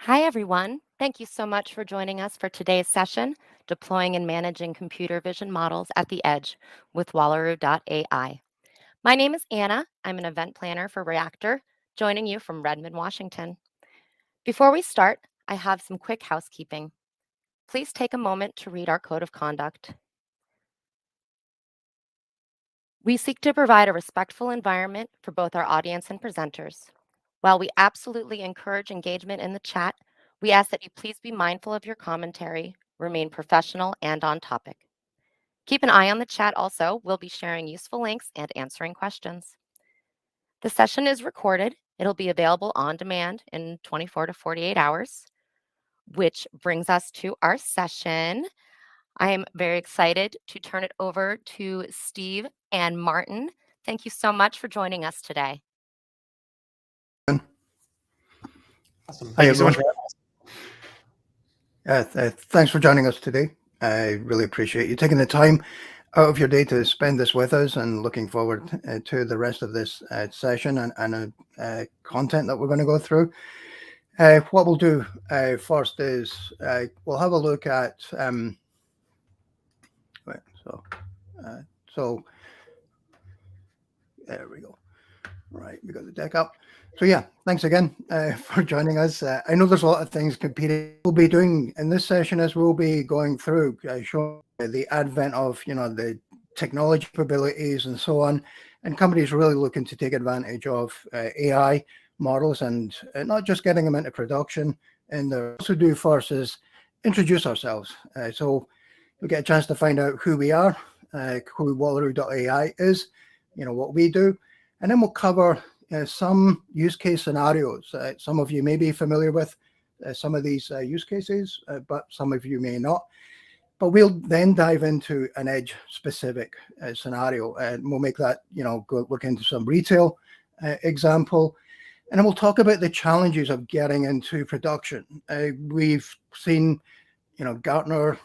Hi, everyone. Thank you so much for joining us for today's session, Deploying and Managing Computer Vision Models at the Edge with Wallaroo.AI. My name is Anna. I'm an event planner for Reactor, joining you from Redmond, Washington. Before we start, I have some quick housekeeping. Please take a moment to read our code of conduct. We seek to provide a respectful environment for both our audience and presenters. While we absolutely encourage engagement in the chat, we ask that you please be mindful of your commentary, remain professional and on topic. Keep an eye on the chat also. We'll be sharing useful links and answering questions. The session is recorded. It'll be available on demand in 24 to 48 hours, which brings us to our session. I am very excited to turn it over to Steve and Martin. Thank you so much for joining us today. Awesome. Hi, Thank you so much everyone. for having us. Thanks for joining us today. I really appreciate you taking the time out of your day to spend this with us, and looking forward to the rest of this session and content that we're going to go through. What we'll do first is we'll have a look at so there we go. Right, we got the deck up. So yeah, thanks again for joining us. I know there's a lot of things competing we'll be doing in this session, as we'll be going through showing the advent of the technology capabilities and so on, and companies really looking to take advantage of AI models, and not just getting them into production. And also do first is introduce ourselves. So you'll get a chance to find out who we are, who Wallaroo.AI is, what we do. And then we'll cover some use case scenarios. Some of you may be familiar with some of these use cases, but some of you may not. But we'll then dive into an edge specific scenario, and we'll make that, go look into some retail example. And then we'll talk about the challenges of getting into production. We've seen, Gartner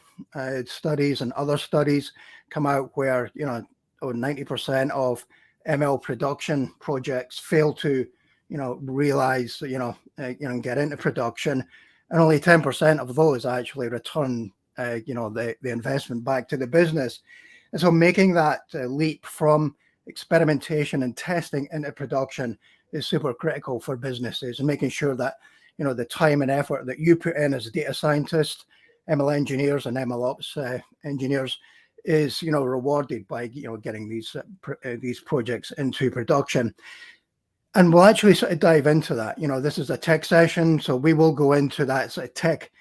studies and other studies come out where, 90% of ML production projects fail to, realize, get into production, and only 10% of those actually return, the investment back to the business. And so making that leap from experimentation and testing into production is super critical for businesses, and making sure that, the time and effort that you put in as data scientists, ML engineers, and ML ops engineers is rewarded by getting these projects into production. And we'll actually sort of dive into that. This is a tech session, so we will go into that sort of tech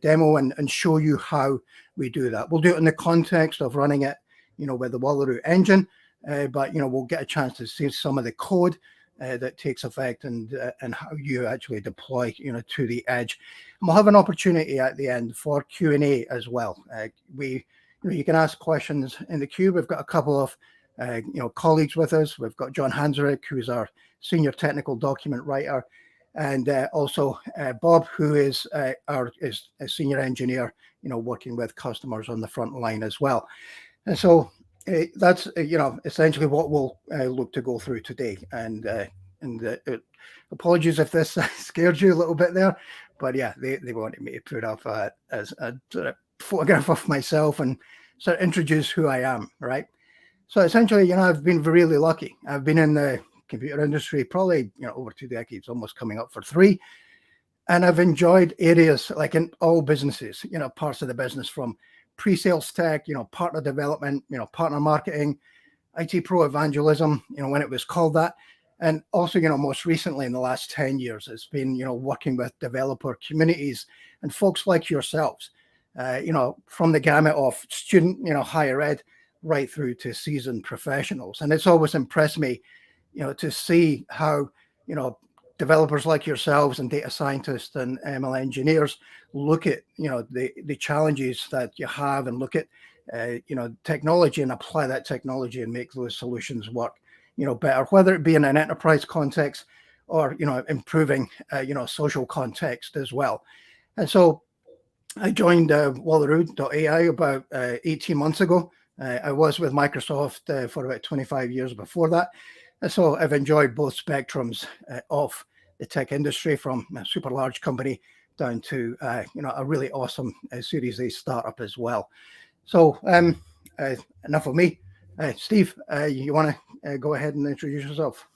demo and show you how we do that. We'll do it in the context of running it with the Wallaroo engine, but we'll get a chance to see some of the code that takes effect, and how you actually deploy to the edge. And we'll have an opportunity at the end for Q&A as well. You can ask questions in the queue. We've got a couple of colleagues with us. We've got John Hanserick, who's our senior technical document writer, and also Bob, who is a senior engineer, working with customers on the front line as well. And so that's essentially what we'll look to go through today. And apologies if this scared you a little bit there, but yeah, they wanted me to put up as a sort of photograph of myself and sort of introduce who I am, right? So essentially, I've been really lucky. I've been in the computer industry probably over 2 decades, almost coming up for 3. And I've enjoyed areas like in all businesses, parts of the business, from pre-sales tech, partner development, partner marketing, IT pro evangelism, when it was called that. And also, most recently in the last 10 years, it's been, working with developer communities and folks like yourselves, from the gamut of student, higher ed, right through to seasoned professionals. And it's always impressed me, to see how, developers like yourselves and data scientists and ML engineers look at, the challenges that you have, and look at, technology, and apply that technology and make those solutions work, better, whether it be in an enterprise context or, improving, social context as well. And so I joined Wallaroo.AI about 18 months ago. I was with Microsoft for about 25 years before that. And so I've enjoyed both spectrums of the tech industry, from a super large company down to a really awesome Series A startup as well. So enough of me. Steve, you want to go ahead and introduce yourself?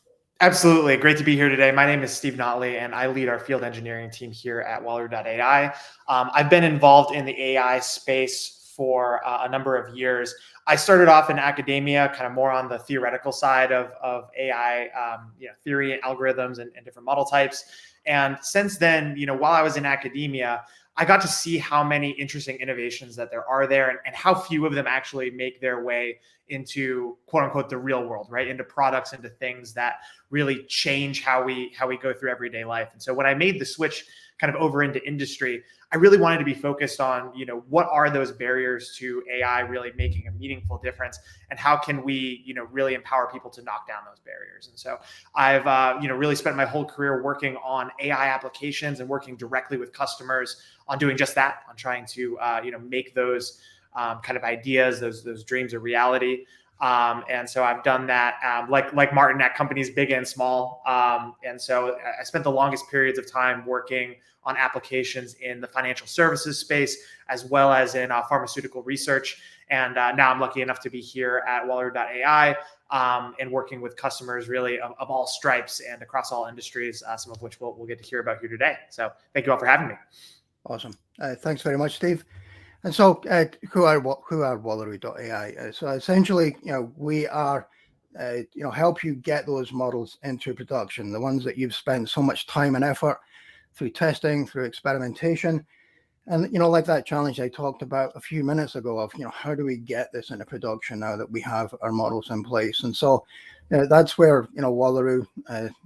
Absolutely. Great to be here today. My name is Steve Notley, and I lead our field engineering team here at Wallaroo.AI. I've been involved in the AI space for a number of years. I started off in academia, kind of more on the theoretical side of AI, theory and algorithms and different model types. And since then, while I was in academia, I got to see how many interesting innovations that there are there and how few of them actually make their way into quote unquote the real world, right? Into products, into things that really change how we go through everyday life. And so when I made the switch kind of over into industry, I really wanted to be focused on, what are those barriers to AI really making a meaningful difference, and how can we, really empower people to knock down those barriers. And so I've, really spent my whole career working on AI applications and working directly with customers on doing just that, on trying to, make those kind of ideas, those dreams a reality. And so I've done that, like Martin, at companies big and small. And so I spent the longest periods of time working on applications in the financial services space, as well as in pharmaceutical research. And now I'm lucky enough to be here at Wallaroo.AI and working with customers really of all stripes and across all industries, some of which we'll get to hear about here today. So thank you all for having me. Awesome. Thanks very much, Steve. And so who are Wallaroo.ai? So essentially, we are, help you get those models into production, the ones that you've spent so much time and effort through testing, through experimentation. And, like that challenge I talked about a few minutes ago of, how do we get this into production now that we have our models in place? And so that's where, Wallaroo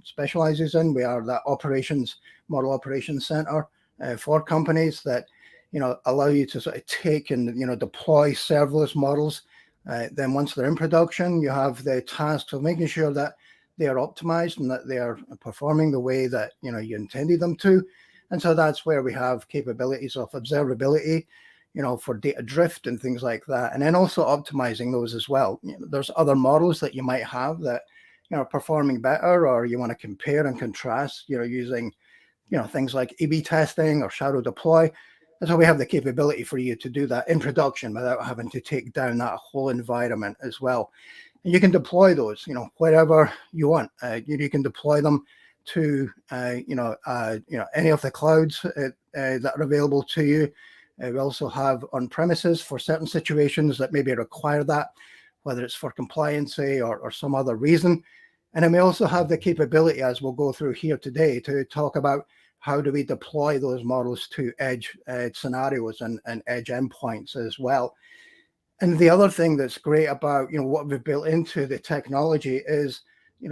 specializes in. We are that model operations center for companies that, allow you to sort of take and, deploy serverless models. Then once they're in production, you have the task of making sure that they are optimized and that they are performing the way that, you intended them to. And so that's where we have capabilities of observability, for data drift and things like that. And then also optimizing those as well. There's other models that you might have that, are performing better, or you want to compare and contrast, using, things like A/B testing or shadow deploy. And so we have the capability for you to do that in production without having to take down that whole environment as well. And you can deploy those, wherever you want. You can deploy them to, any of the clouds that are available to you. We also have on premises for certain situations that maybe require that, whether it's for compliance or some other reason. And then we also have the capability, as we'll go through here today, to talk about how do we deploy those models to edge scenarios and edge endpoints as well. And the other thing that's great about, what we've built into the technology is,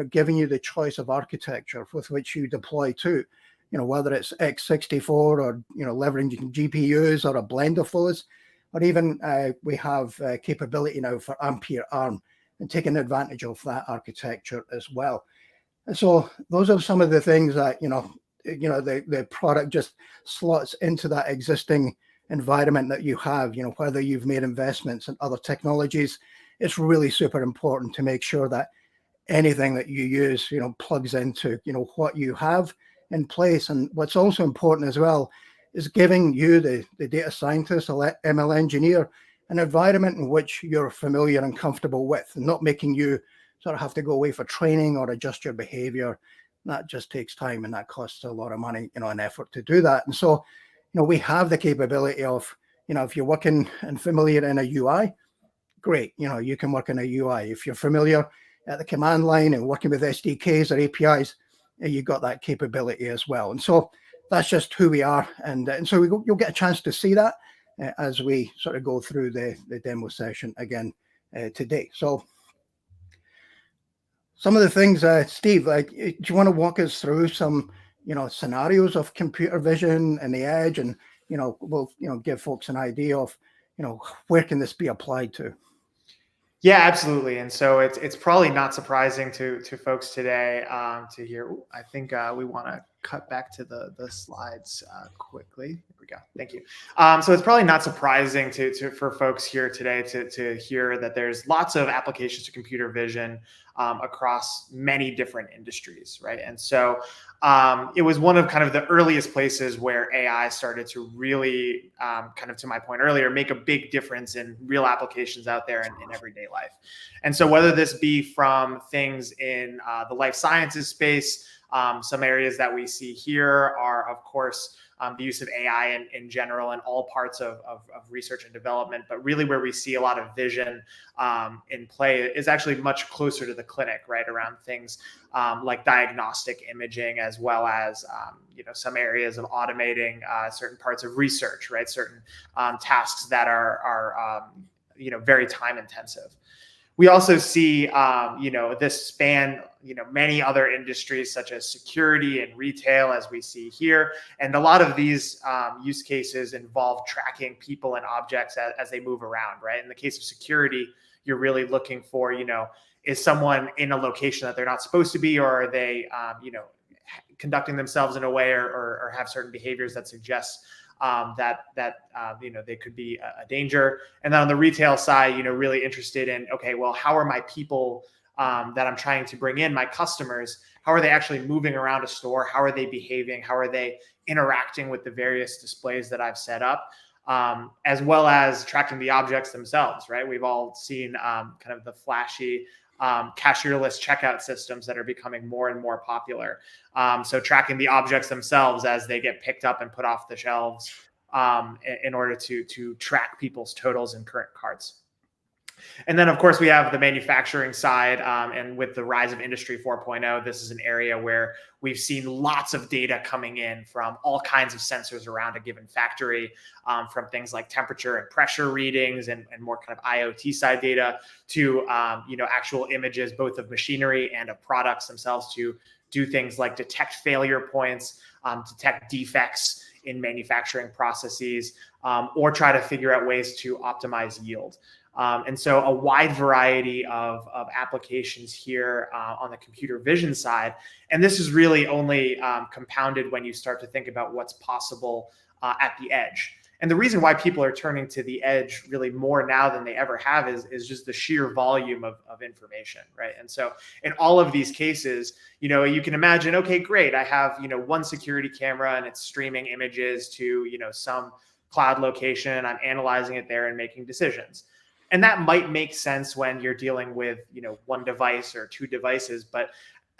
giving you the choice of architecture with which you deploy to, whether it's x64 or, leveraging GPUs or a blend of those, or even we have capability now for Ampere ARM and taking advantage of that architecture as well. And so those are some of the things that, the product just slots into that existing environment that you have, whether you've made investments in other technologies. It's really super important to make sure that anything that you use, plugs into, what you have in place. And what's also important as well is giving you, the data scientist or ML engineer, an environment in which you're familiar and comfortable with, and not making you sort of have to go away for training or adjust your behavior. That just takes time, and that costs a lot of money, and effort to do that. And so, we have the capability of, if you're working and familiar in a UI, great, you can work in a UI. If you're familiar at the command line and working with SDKs or APIs, you've got that capability as well. And so that's just who we are. And so you'll get a chance to see that as we sort of go through the demo session again today. So some of the things, Steve, do you want to walk us through some, scenarios of computer vision and the edge, and, we'll, give folks an idea of, where can this be applied to? Yeah, absolutely. And so it's probably not surprising to folks today to hear. I think we want to cut back to the slides quickly. Here we go. Thank you. So it's probably not surprising for folks here today to hear that there's lots of applications to computer vision across many different industries, right? And so it was one of kind of the earliest places where AI started to really, kind of to my point earlier, make a big difference in real applications out there in everyday life. And so whether this be from things in the life sciences space, some areas that we see here are, of course, the use of AI in general in all parts of research and development, but really where we see a lot of vision in play is actually much closer to the clinic, right? Around things like diagnostic imaging, as well as some areas of automating certain parts of research, right? Certain tasks that are very time intensive. We also see, this span, many other industries such as security and retail, as we see here. And a lot of these use cases involve tracking people and objects as they move around, right? In the case of security, you're really looking for, is someone in a location that they're not supposed to be, or are they, conducting themselves in a way or have certain behaviors that suggest that they could be a danger. And then on the retail side, really interested in, okay, well, how are my people that I'm trying to bring in, my customers, how are they actually moving around a store? How are they behaving? How are they interacting with the various displays that I've set up? As well as tracking the objects themselves, right? We've all seen kind of the flashy cashierless checkout systems that are becoming more and more popular. So tracking the objects themselves as they get picked up and put off the shelves in order to track people's totals in current carts. And then, of course, we have the manufacturing side. And with the rise of Industry 4.0, this is an area where we've seen lots of data coming in from all kinds of sensors around a given factory, from things like temperature and pressure readings and more kind of IoT side data to, actual images, both of machinery and of products themselves, to do things like detect failure points, detect defects in manufacturing processes, or try to figure out ways to optimize yield. And so a wide variety of applications here on the computer vision side. And this is really only compounded when you start to think about what's possible at the edge. And the reason why people are turning to the edge really more now than they ever have is just the sheer volume of information, right? And so in all of these cases, you can imagine, okay, great, I have, one security camera and it's streaming images to, some cloud location. I'm analyzing it there and making decisions. And that might make sense when you're dealing with, one device or two devices, but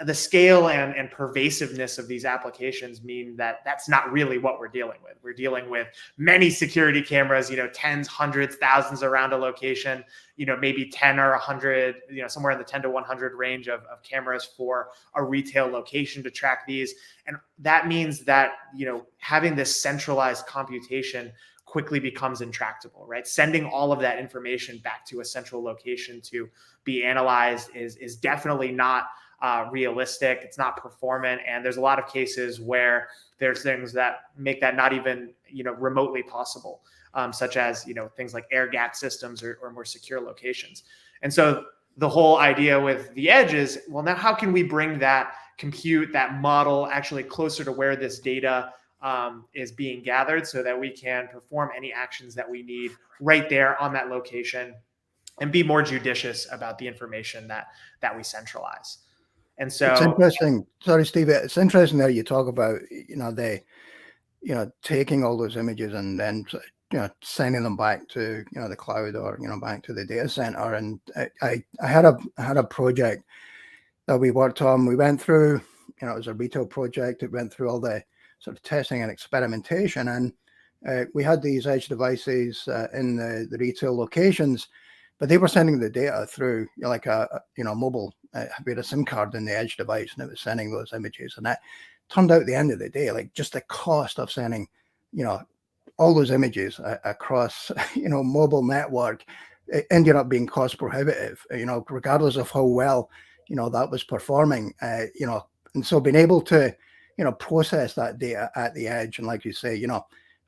the scale and pervasiveness of these applications mean that that's not really what we're dealing with. We're dealing with many security cameras, tens, hundreds, thousands around a location, maybe 10 or 100, somewhere in the 10 to 100 range of cameras for a retail location to track these. And that means that, having this centralized computation quickly becomes intractable, right? Sending all of that information back to a central location to be analyzed is definitely not realistic. It's not performant. And there's a lot of cases where there's things that make that not even, remotely possible, such as, things like air gap systems or more secure locations. And so the whole idea with the edge is, well, now how can we bring that compute, that model actually closer to where this data is being gathered so that we can perform any actions that we need right there on that location and be more judicious about the information that we centralize. And so it's interesting. Sorry, Steve. It's interesting that you talk about, taking all those images and then, sending them back to, the cloud or, back to the data center. And I had a project that we worked on. We went through, it was a retail project. It went through all the sort of testing and experimentation. And we had these edge devices in the retail locations, but they were sending the data through like a mobile, we had a SIM card in the edge device, and it was sending those images. And that turned out at the end of the day, like just the cost of sending, all those images across, mobile network, it ended up being cost prohibitive, regardless of how well, that was performing, and so being able to, process that data at the edge. And like you say,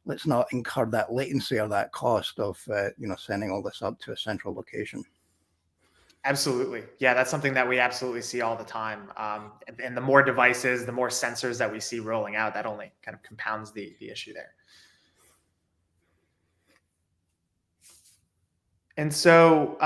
let's not incur that latency or that cost of, sending all this up to a central location. Absolutely. Yeah, that's something that we absolutely see all the time. And the more devices, the more sensors that we see rolling out, that only kind of compounds the issue there. And so,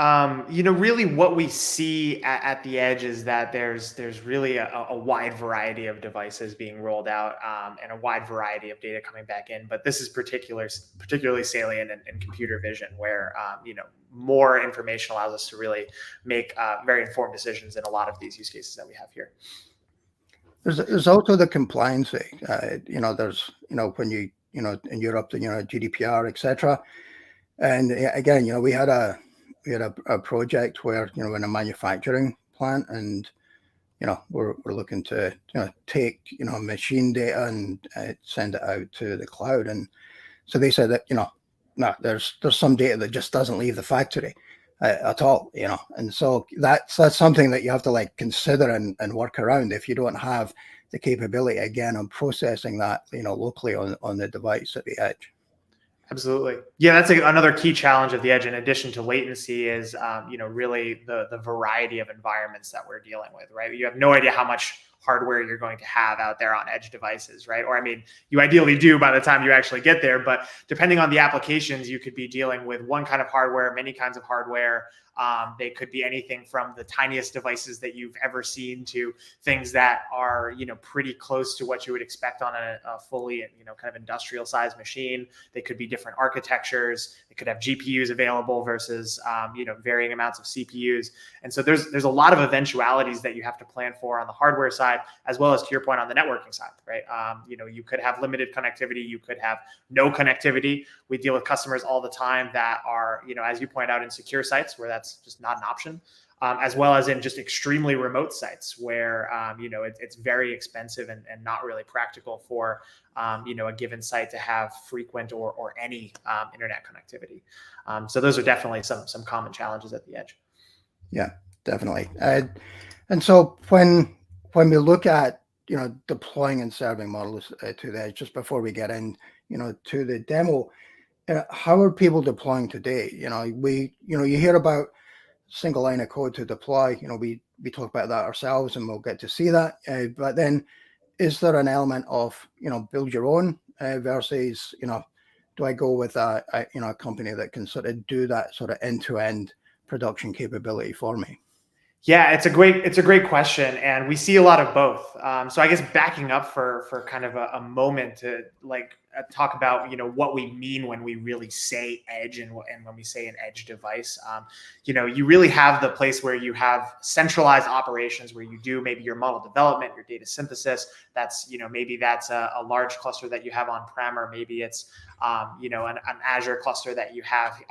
really what we see at the edge is that there's really a wide variety of devices being rolled out, and a wide variety of data coming back in. But this is particularly salient in computer vision, where more information allows us to really make very informed decisions in a lot of these use cases that we have here. There's also the compliance. There's when in Europe, GDPR, etc. And again, we had a project where in a manufacturing plant, and we're looking to take machine data and send it out to the cloud. And so they said that no, there's some data that just doesn't leave the factory at all. And so that's something that you have to like consider and work around if you don't have the capability again on processing that locally on the device at the edge. Absolutely. Yeah, that's another key challenge at the edge, in addition to latency, is really the variety of environments that we're dealing with, right? You have no idea how much hardware you're going to have out there on edge devices, right? Or I mean, you ideally do by the time you actually get there, but depending on the applications, you could be dealing with one kind of hardware, many kinds of hardware. They could be anything from the tiniest devices that you've ever seen to things that are, pretty close to what you would expect on a fully, kind of industrial size machine. They could be different architectures. They could have GPUs available versus, varying amounts of CPUs. And so there's a lot of eventualities that you have to plan for on the hardware side, as well as, to your point, on the networking side, right? You could have limited connectivity. You could have no connectivity. We deal with customers all the time that are, as you point out, in secure sites where that's just not an option, as well as in just extremely remote sites where, it's very expensive and not really practical for, a given site to have frequent or any internet connectivity. So those are definitely some common challenges at the edge. Yeah, definitely. And so when we look at deploying and serving models to the edge, just before we get in to the demo, how are people deploying today? You hear about single line of code to deploy. We talk about that ourselves, and we'll get to see that. But then, is there an element of build your own versus do I go with a company that can sort of do that sort of end-to-end production capability for me? Yeah, it's a great question, and we see a lot of both. So I guess backing up for kind of a moment to talk about what we mean when we really say edge and when we say an edge device. You really have the place where you have centralized operations where you do maybe your model development, your data synthesis. That's maybe that's a large cluster that you have on-prem, or maybe it's an Azure cluster that you have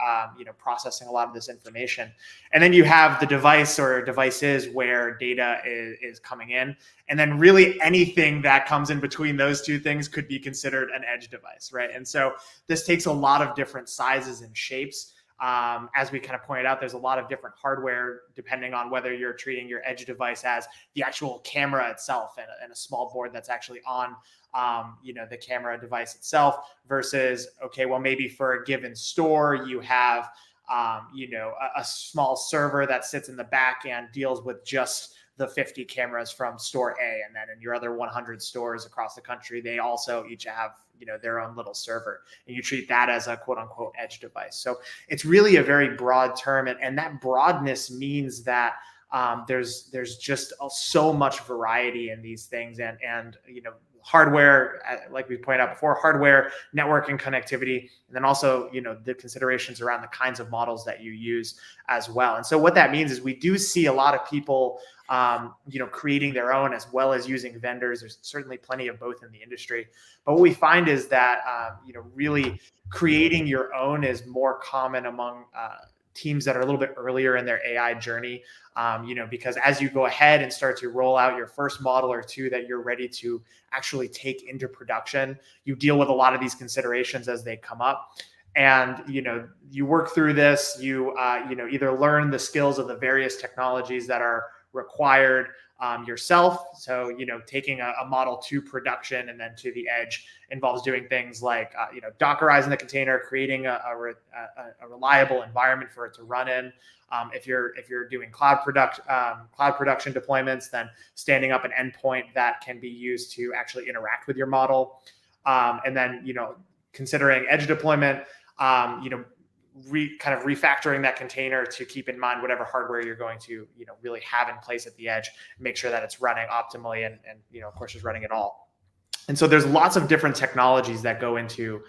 processing a lot of this information. And then you have the device or devices where data is coming in. And then really anything that comes in between those two things could be considered an edge device, right? And so this takes a lot of different sizes and shapes. As we kind of pointed out, there's a lot of different hardware depending on whether you're treating your edge device as the actual camera itself and a small board that's actually on the camera device itself, versus, okay, well, maybe for a given store, you have a small server that sits in the back and deals with just the 50 cameras from store A, and then in your other 100 stores across the country, they also each have their own little server, and you treat that as a quote unquote edge device. So it's really a very broad term, and that broadness means that there's just so much variety in these things, and hardware, like we pointed out before, hardware, networking, connectivity, and then also, the considerations around the kinds of models that you use as well. And so what that means is we do see a lot of people, creating their own as well as using vendors. There's certainly plenty of both in the industry. But what we find is that, really creating your own is more common among teams that are a little bit earlier in their AI journey, because as you go ahead and start to roll out your first model or two that you're ready to actually take into production, you deal with a lot of these considerations as they come up. And, you work through this, you either learn the skills of the various technologies that are required, yourself. So, taking a model to production and then to the edge involves doing things like, Dockerizing the container, creating a reliable environment for it to run in. If you're doing cloud production deployments, then standing up an endpoint that can be used to actually interact with your model. And then, considering edge deployment, kind of refactoring that container to keep in mind whatever hardware you're going to, really have in place at the edge, make sure that it's running optimally and of course, is running at all. And so there's lots of different technologies that go into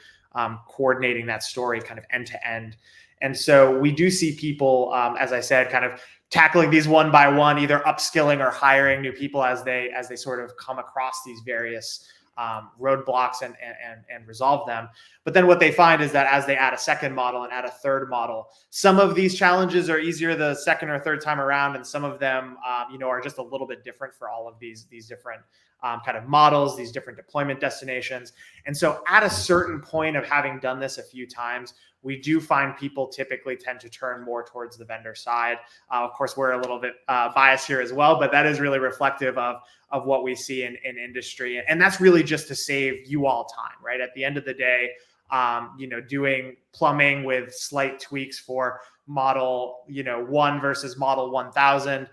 coordinating that story kind of end to end. And so we do see people, as I said, kind of tackling these one by one, either upskilling or hiring new people as they sort of come across these various roadblocks and resolve them. But then what they find is that as they add a second model and add a third model, some of these challenges are easier the second or third time around, and some of them, are just a little bit different for all of these different kind of models, these different deployment destinations. And so at a certain point of having done this a few times, we do find people typically tend to turn more towards the vendor side. Of course, we're a little bit biased here as well, but that is really reflective of what we see in industry. And that's really just to save you all time, right? At the end of the day, doing plumbing with slight tweaks for model, 1 versus model 1000,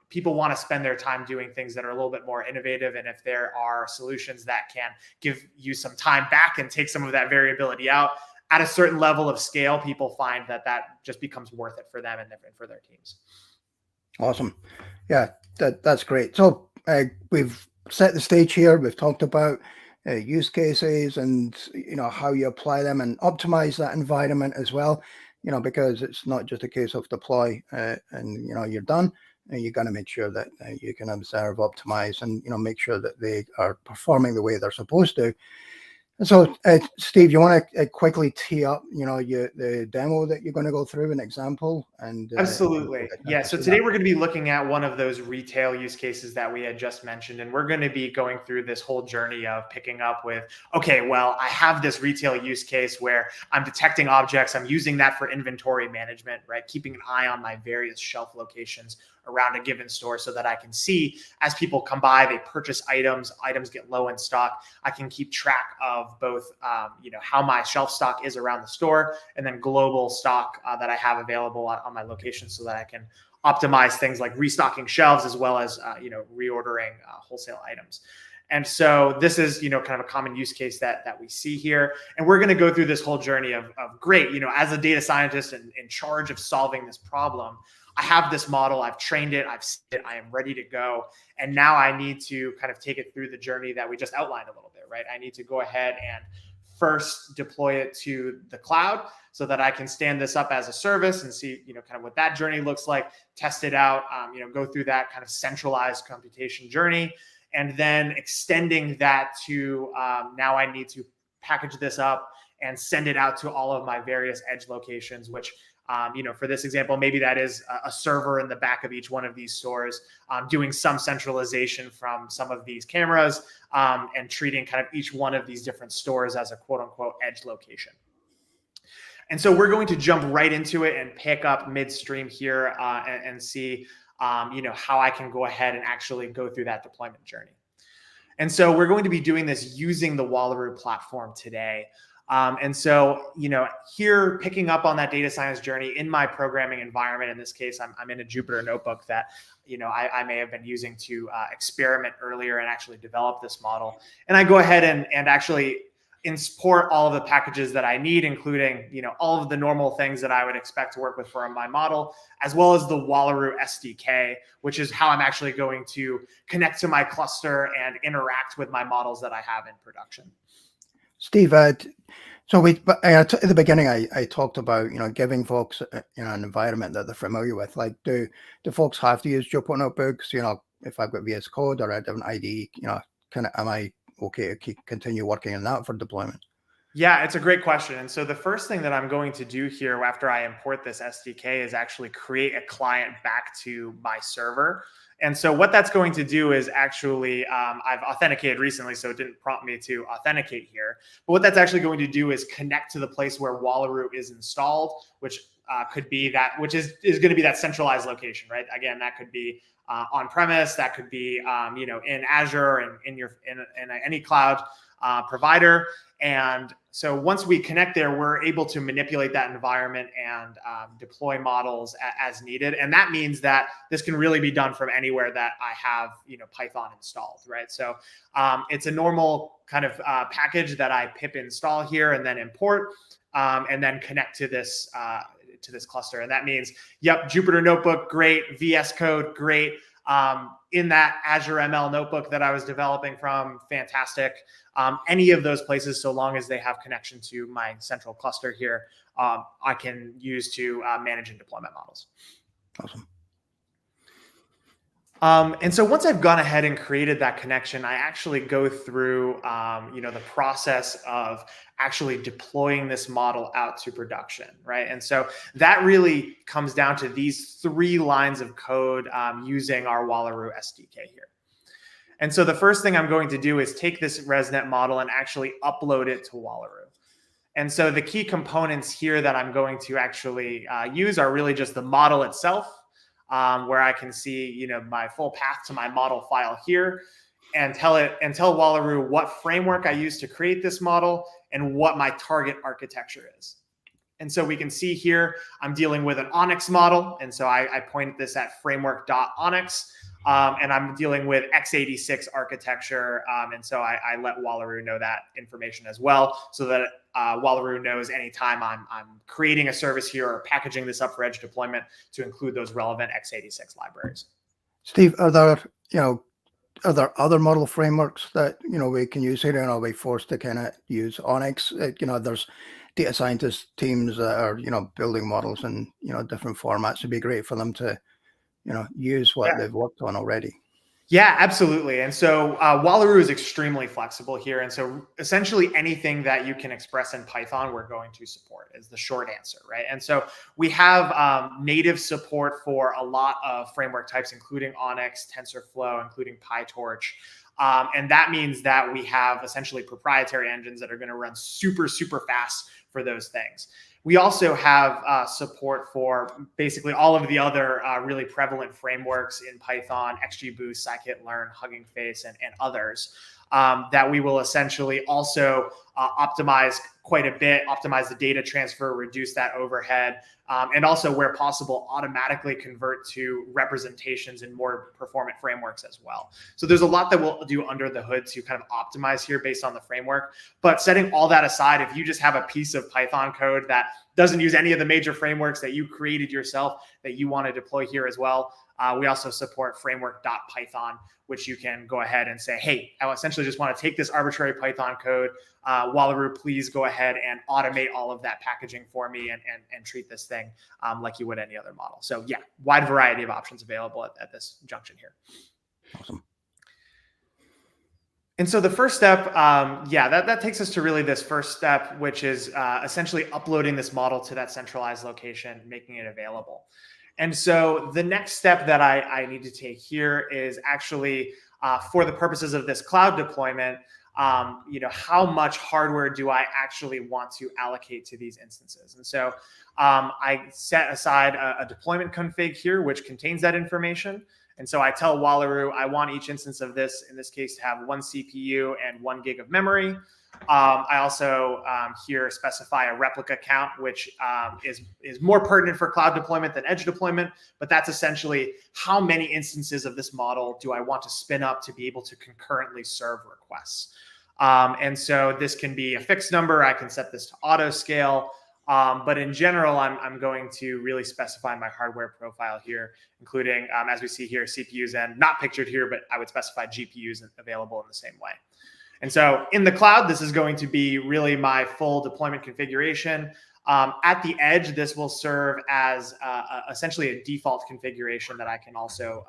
people want to spend their time doing things that are a little bit more innovative. And if there are solutions that can give you some time back and take some of that variability out, at a certain level of scale, people find that just becomes worth it for them and for their teams. Awesome. Yeah, that's great. So we've set the stage here. We've talked about use cases and, how you apply them and optimize that environment as well, because it's not just a case of deploy and, you're done. You got to make sure that you can observe, optimize, and, make sure that they are performing the way they're supposed to. And so, Steve, you want to quickly tee up, the demo that you're going to go through, an example? And absolutely. Yeah. So today we're going to be looking at one of those retail use cases that we had just mentioned. And we're going to be going through this whole journey of picking up with, okay, well, I have this retail use case where I'm detecting objects. I'm using that for inventory management, right? Keeping an eye on my various shelf locations around a given store so that I can see as people come by, they purchase items get low in stock. I can keep track of both, how my shelf stock is around the store and then global stock that I have available on my location so that I can optimize things like restocking shelves as well as, reordering wholesale items. And so this is, kind of a common use case that we see here. And we're going to go through this whole journey of great, as a data scientist and in charge of solving this problem, I have this model, I've trained it, I've seen it, I am ready to go. And now I need to kind of take it through the journey that we just outlined a little bit, right? I need to go ahead and first deploy it to the cloud so that I can stand this up as a service and see, kind of what that journey looks like, test it out, go through that kind of centralized computation journey. And then extending that to now I need to package this up and send it out to all of my various edge locations, which, for this example, maybe that is a server in the back of each one of these stores, doing some centralization from some of these cameras and treating kind of each one of these different stores as a quote unquote edge location. And so we're going to jump right into it and pick up midstream here and see, how I can go ahead and actually go through that deployment journey. And so we're going to be doing this using the Wallaroo platform today. And so, here picking up on that data science journey in my programming environment, in this case, I'm in a Jupyter notebook that, I may have been using to experiment earlier and actually develop this model. And I go ahead and actually import all of the packages that I need, including, all of the normal things that I would expect to work with for my model, as well as the Wallaroo SDK, which is how I'm actually going to connect to my cluster and interact with my models that I have in production. Steve, so at the beginning, I talked about, giving folks, an environment that they're familiar with. Like, do folks have to use Jupyter notebooks? If I've got VS Code or a different IDE, am I okay to continue working on that for deployment? Yeah, it's a great question. And so the first thing that I'm going to do here after I import this SDK is actually create a client back to my server. And so what that's going to do is actually, I've authenticated recently, so it didn't prompt me to authenticate here. But what that's actually going to do is connect to the place where Wallaroo is installed, which could be that, which is going to be that centralized location, right? Again, that could be on premise, that could be in Azure and in any cloud provider. And so once we connect there, we're able to manipulate that environment and deploy models as needed. And that means that this can really be done from anywhere that I have Python installed, right? So it's a normal kind of package that I pip install here and then import and then connect to this cluster. And that means, yep, Jupyter Notebook, great. VS Code, great. In that Azure ML notebook that I was developing from, fantastic. Any of those places, so long as they have connection to my central cluster here, I can use to manage and deploy my models. Awesome. And so once I've gone ahead and created that connection, I actually go through, the process of actually deploying this model out to production, right? And so that really comes down to these 3 lines of code using our Wallaroo SDK here. And so the first thing I'm going to do is take this ResNet model and actually upload it to Wallaroo. And so the key components here that I'm going to actually use are really just the model itself, where I can see, my full path to my model file here, and tell Wallaroo what framework I use to create this model and what my target architecture is. And so we can see here, I'm dealing with an Onyx model. And so I point this at framework.onyx. And I'm dealing with x86 architecture. And so I let Wallaroo know that information as well, so that Wallaroo knows anytime I'm creating a service here or packaging this up for edge deployment to include those relevant x86 libraries. Steve, are there other model frameworks that we can use here, and are we forced to kind of use Onyx? There's data scientist teams that are building models in different formats. It'd be great for them to use what they've worked on already. Yeah, absolutely. And so Wallaroo is extremely flexible here. And so essentially anything that you can express in Python, we're going to support, is the short answer, right? And so we have native support for a lot of framework types, including Onyx, TensorFlow, including PyTorch. And that means that we have essentially proprietary engines that are going to run super, super fast for those things. We also have support for basically all of the other really prevalent frameworks in Python, XGBoost, scikit-learn, Hugging Face, and others that we will essentially also optimize quite a bit, optimize the data transfer, reduce that overhead, and also, where possible, automatically convert to representations in more performant frameworks as well. So there's a lot that we'll do under the hood to kind of optimize here based on the framework. But setting all that aside, if you just have a piece of Python code that doesn't use any of the major frameworks that you created yourself that you want to deploy here as well, we also support framework.python, which you can go ahead and say, hey, I essentially just want to take this arbitrary Python code. Wallaroo, please go ahead and automate all of that packaging for me and treat this thing like you would any other model. So yeah, wide variety of options available at this junction here. Awesome. And so the first step, that takes us to really this first step, which is essentially uploading this model to that centralized location, making it available. And so the next step that I need to take here is actually, for the purposes of this cloud deployment, how much hardware do I actually want to allocate to these instances? And so I set aside a deployment config here, which contains that information. And so I tell Wallaroo, I want each instance of this, in this case, to have 1 CPU and 1 gig of memory. I also here specify a replica count, which is more pertinent for cloud deployment than edge deployment. But that's essentially how many instances of this model do I want to spin up to be able to concurrently serve requests. And so this can be a fixed number. I can set this to auto scale. But in general, I'm going to really specify my hardware profile here, including, as we see here, CPUs, and not pictured here, but I would specify GPUs available in the same way. And so in the cloud, this is going to be really my full deployment configuration. At the edge, this will serve as essentially a default configuration that I can also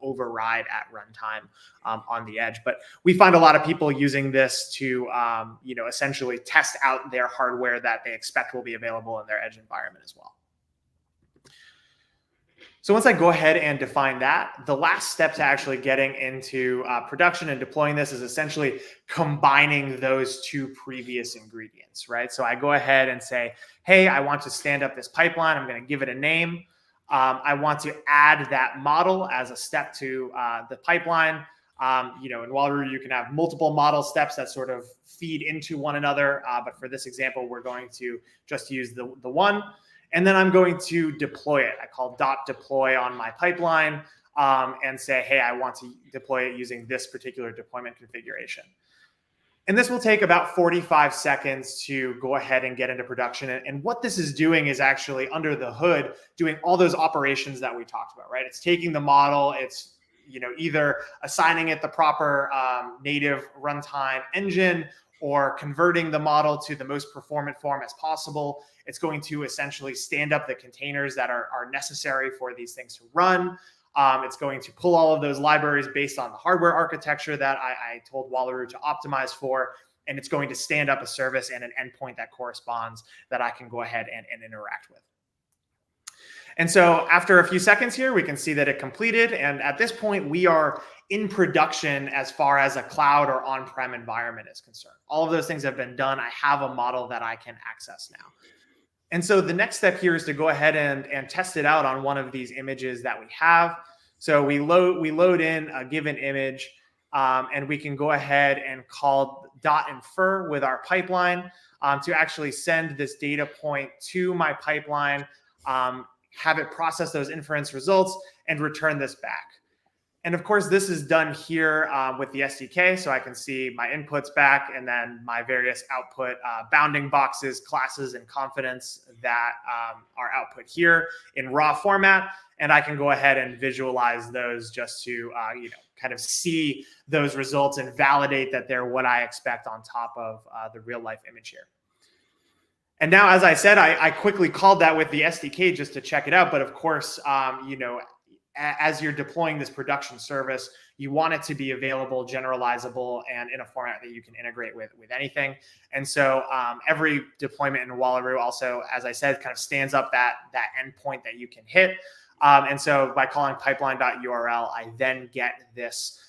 override at runtime on the edge. But we find a lot of people using this to essentially test out their hardware that they expect will be available in their edge environment as well. So once I go ahead and define that, the last step to actually getting into production and deploying this is essentially combining those two previous ingredients, right? So I go ahead and say, hey, I want to stand up this pipeline. I'm going to give it a name. I want to add that model as a step to the pipeline. In Wallaroo, you can have multiple model steps that sort of feed into one another. But for this example, we're going to just use the one. And then I'm going to deploy it. I call .deploy on my pipeline and say, hey, I want to deploy it using this particular deployment configuration. And this will take about 45 seconds to go ahead and get into production. And what this is doing is actually under the hood doing all those operations that we talked about, right? It's taking the model, it's either assigning it the proper native runtime engine or converting the model to the most performant form as possible. It's going to essentially stand up the containers that are necessary for these things to run. It's going to pull all of those libraries based on the hardware architecture that I told Wallaroo to optimize for. And it's going to stand up a service and an endpoint that corresponds that I can go ahead and interact with. And so after a few seconds here, we can see that it completed. And at this point, we are in production as far as a cloud or on-prem environment is concerned. All of those things have been done. I have a model that I can access now. And so the next step here is to go ahead and test it out on one of these images that we have. So we load in a given image, and we can go ahead and call .infer with our pipeline to actually send this data point to my pipeline, have it process those inference results, and return this back. And of course, this is done here with the SDK, so I can see my inputs back and then my various output bounding boxes, classes, and confidence that are output here in raw format. And I can go ahead and visualize those just to kind of see those results and validate that they're what I expect on top of the real life image here. And now, as I said, I quickly called that with the SDK just to check it out. But of course, as you're deploying this production service, you want it to be available, generalizable, and in a format that you can integrate with anything. And so every deployment in Wallaroo also, as I said, kind of stands up that endpoint that you can hit. And so by calling pipeline.url, I then get this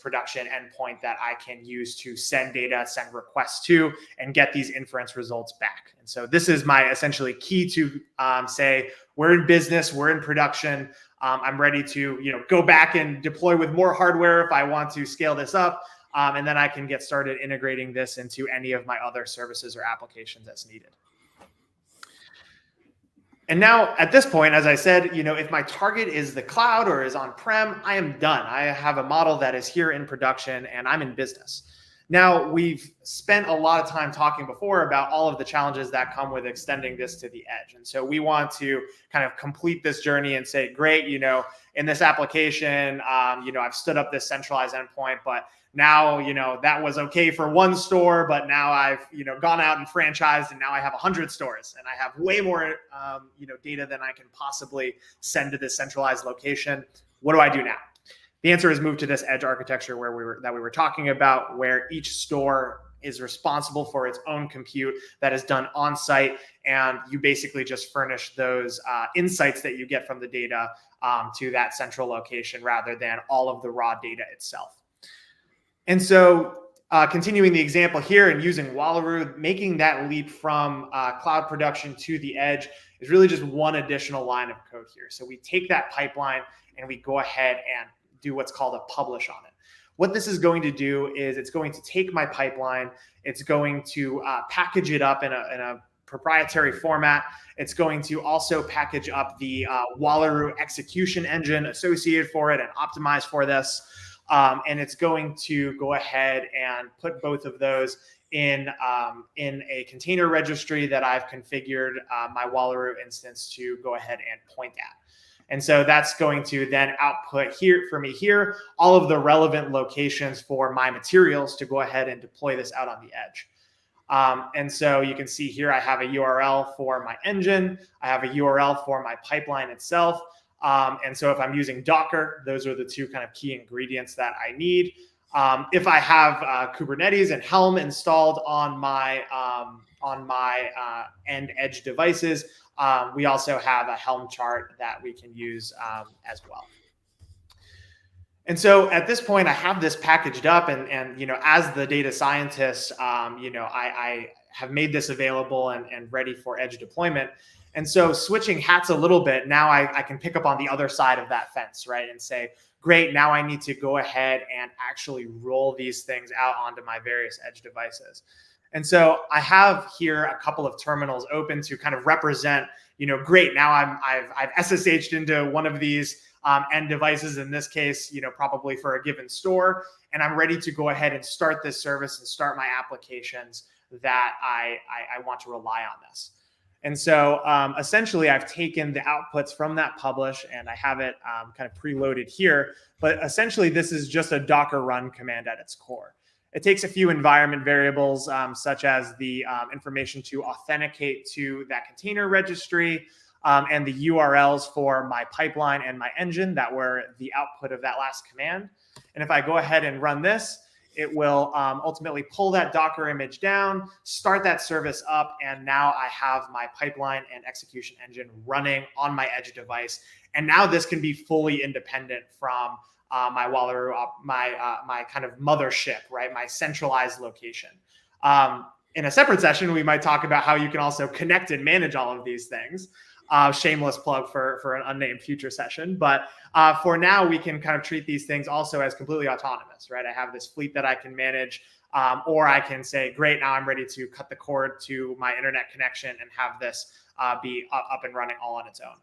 production endpoint that I can use to send data, send requests to, and get these inference results back. And so this is my essentially key to say, we're in business, we're in production. I'm ready to go back and deploy with more hardware if I want to scale this up. And then I can get started integrating this into any of my other services or applications as needed. And now at this point, as I said, if my target is the cloud or is on-prem, I am done. I have a model that is here in production and I'm in business. Now, we've spent a lot of time talking before about all of the challenges that come with extending this to the edge. And so we want to kind of complete this journey and say, great, in this application, I've stood up this centralized endpoint, but now, that was okay for one store, but now I've, gone out and franchised and now I have 100 stores and I have way more, data than I can possibly send to this centralized location. What do I do now? The answer is move to this edge architecture that we were talking about, where each store is responsible for its own compute that is done on site. And you basically just furnish those insights that you get from the data to that central location rather than all of the raw data itself. And so continuing the example here and using Wallaroo, making that leap from cloud production to the edge is really just one additional line of code here. So we take that pipeline and we go ahead and do what's called a publish on it. What this is going to do is it's going to take my pipeline, it's going to package it up in a proprietary format. It's going to also package up the Wallaroo execution engine associated for it and optimize for this. And it's going to go ahead and put both of those in a container registry that I've configured my Wallaroo instance to go ahead and point at. And so that's going to then output here for me here, all of the relevant locations for my materials to go ahead and deploy this out on the edge. And so you can see here, I have a URL for my engine. I have a URL for my pipeline itself. And so if I'm using Docker, those are the two kind of key ingredients that I need. If I have Kubernetes and Helm installed on my on my end edge devices. We also have a Helm chart that we can use as well. And so at this point, I have this packaged up, and as the data scientist, I have made this available and ready for edge deployment. And so switching hats a little bit, now I can pick up on the other side of that fence, right? And say, great, now I need to go ahead and actually roll these things out onto my various edge devices. And so I have here a couple of terminals open to kind of represent, great, now I've SSH'd into one of these end devices, in this case, probably for a given store, and I'm ready to go ahead and start this service and start my applications that I want to rely on this. And so essentially, I've taken the outputs from that publish and I have it kind of preloaded here. But essentially, this is just a Docker run command at its core. It takes a few environment variables, such as the information to authenticate to that container registry, and the URLs for my pipeline and my engine that were the output of that last command. And if I go ahead and run this, it will ultimately pull that Docker image down, start that service up, and now I have my pipeline and execution engine running on my edge device. And now this can be fully independent from my Wallaroo, my kind of mothership, right? My centralized location. In a separate session, we might talk about how you can also connect and manage all of these things. Shameless plug for an unnamed future session. But for now, we can kind of treat these things also as completely autonomous, right? I have this fleet that I can manage, or I can say, great, now I'm ready to cut the cord to my internet connection and have this be up and running all on its own.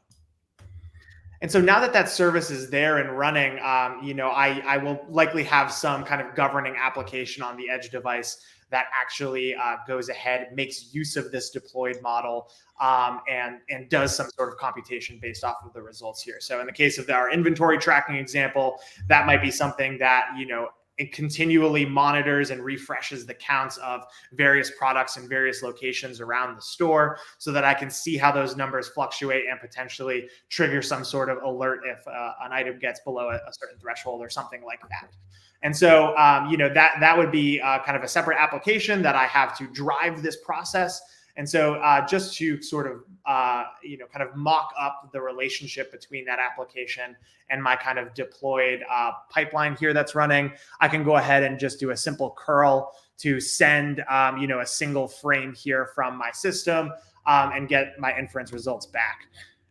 And so now that that service is there and running, I will likely have some kind of governing application on the edge device that actually goes ahead, makes use of this deployed model, and does some sort of computation based off of the results here. So in the case of our inventory tracking example, that might be something that, it continually monitors and refreshes the counts of various products in various locations around the store so that I can see how those numbers fluctuate and potentially trigger some sort of alert if an item gets below a certain threshold or something like that. And so, that would be kind of a separate application that I have to drive this process. And so just to sort of, kind of mock up the relationship between that application and my kind of deployed pipeline here that's running, I can go ahead and just do a simple curl to send, a single frame here from my system and get my inference results back.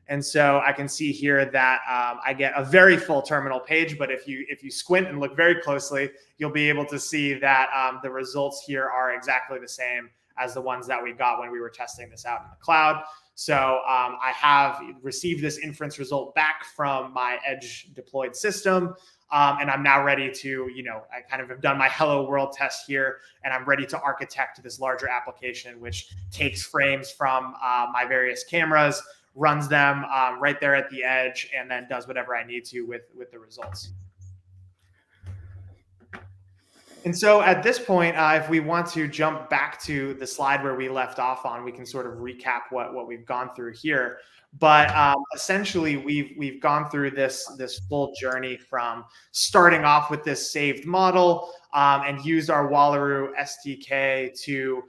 And so I can see here that I get a very full terminal page, but if you squint and look very closely, you'll be able to see that the results here are exactly the same as the ones that we got when we were testing this out in the cloud. So I have received this inference result back from my edge deployed system. And I'm now ready to, I kind of have done my hello world test here, and I'm ready to architect this larger application, which takes frames from my various cameras, runs them right there at the edge, and then does whatever I need to with the results. And so at this point, if we want to jump back to the slide where we left off on, we can sort of recap what we've gone through here. But essentially, we've gone through this full journey from starting off with this saved model and used our Wallaroo SDK to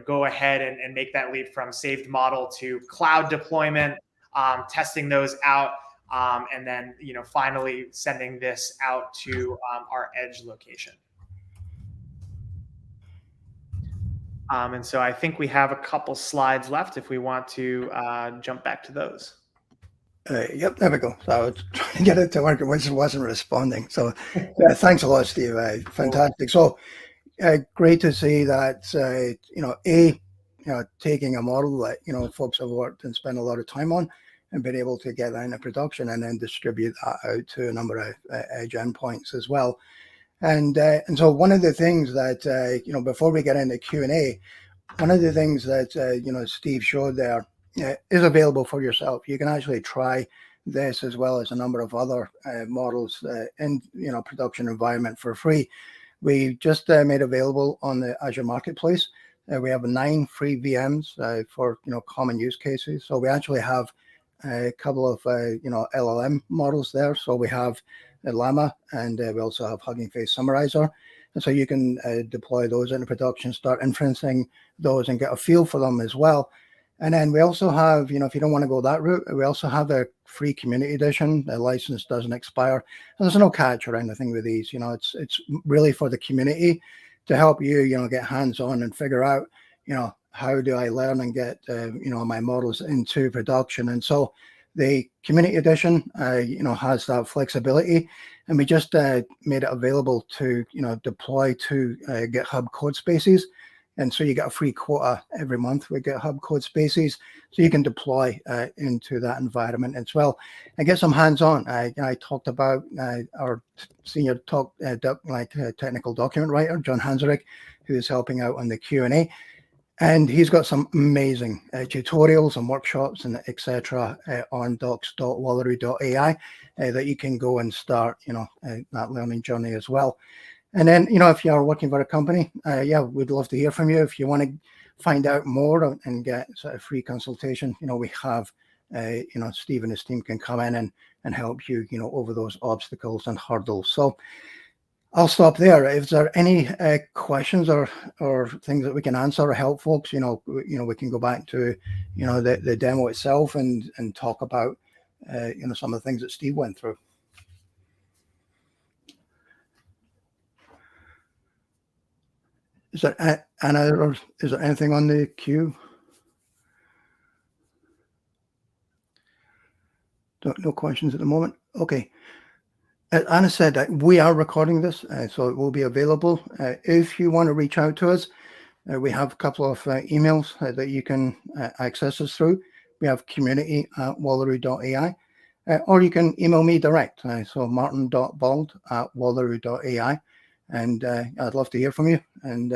go ahead and make that leap from saved model to cloud deployment, testing those out. And then, finally sending this out to our edge location. And so I think we have a couple slides left if we want to jump back to those. Yep, there we go. So I was trying to get it to work, it wasn't responding. So thanks a lot, Steve. Fantastic. So great to see that, taking a model that, folks have worked and spent a lot of time on, and been able to get that into production and then distribute that out to a number of edge endpoints as well. And so one of the things that, before we get into Q&A, one of the things that, Steve showed there is available for yourself. You can actually try this as well as a number of other models in, production environment for free. We just made available on the Azure Marketplace. We have 9 free VMs for, common use cases. So we actually have a couple of, LLM models there. So we have Llama, and we also have Hugging Face Summarizer. And so you can deploy those into production, start inferencing those and get a feel for them as well. And then we also have, if you don't want to go that route, we also have a free community edition. The license doesn't expire. And there's no catch or anything with these. It's really for the community to help you, get hands-on and figure out, how do I learn and get, my models into production. And so the community edition, has that flexibility. And we just made it available to, deploy to GitHub code spaces. And so you get a free quota every month with GitHub code spaces, so you can deploy into that environment as well and get some hands-on. I talked about our senior technical document writer, John Hanzarek, who is helping out on the Q&A. And he's got some amazing tutorials and workshops and etc. On docs.wallaroo.ai that you can go and start, that learning journey as well. And then, if you are working for a company, we'd love to hear from you. If you want to find out more and get sort of free consultation, we have, Steve and his team can come in and help you, over those obstacles and hurdles. So I'll stop there. If there are any questions or things that we can answer or help folks, we can go back to, the demo itself and talk about, some of the things that Steve went through. Is there Anna, or is there anything on the queue? No questions at the moment. Okay. As Anna said, we are recording this, so it will be available. If you want to reach out to us, we have a couple of emails that you can access us through. We have community@wallaroo.ai, or you can email me direct. So martin.bald@wallaroo.ai. And I'd love to hear from you. And,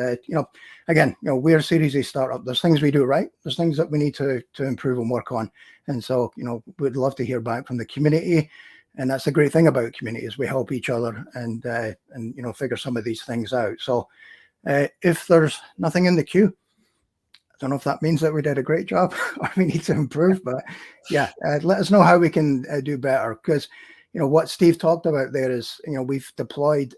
again, we're a Series A startup. There's things we do right. There's things that we need to improve and work on. And so, we'd love to hear back from the community. And that's the great thing about community is we help each other and figure some of these things out. So if there's nothing in the queue, I don't know if that means that we did a great job or we need to improve, but yeah, let us know how we can do better. Because what Steve talked about there is, we've deployed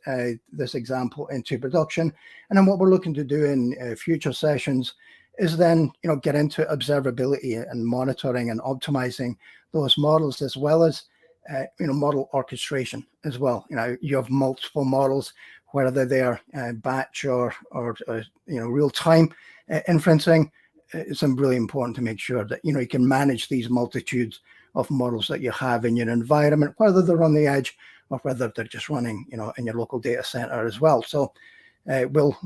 this example into production. And then what we're looking to do in future sessions is then, get into observability and monitoring and optimizing those models, as well as, model orchestration as well. You have multiple models, whether they're batch or real time inferencing. It's really important to make sure that, you can manage these multitudes of models that you have in your environment, whether they're on the edge or whether they're just running, in your local data center as well. So we'll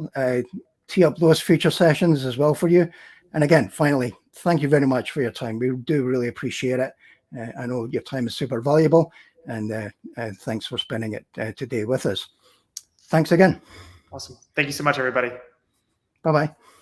tee up those future sessions as well for you. And again, finally, thank you very much for your time. We do really appreciate it. I know your time is super valuable, and thanks for spending it today with us. Thanks again. Awesome. Thank you so much, everybody. Bye-bye.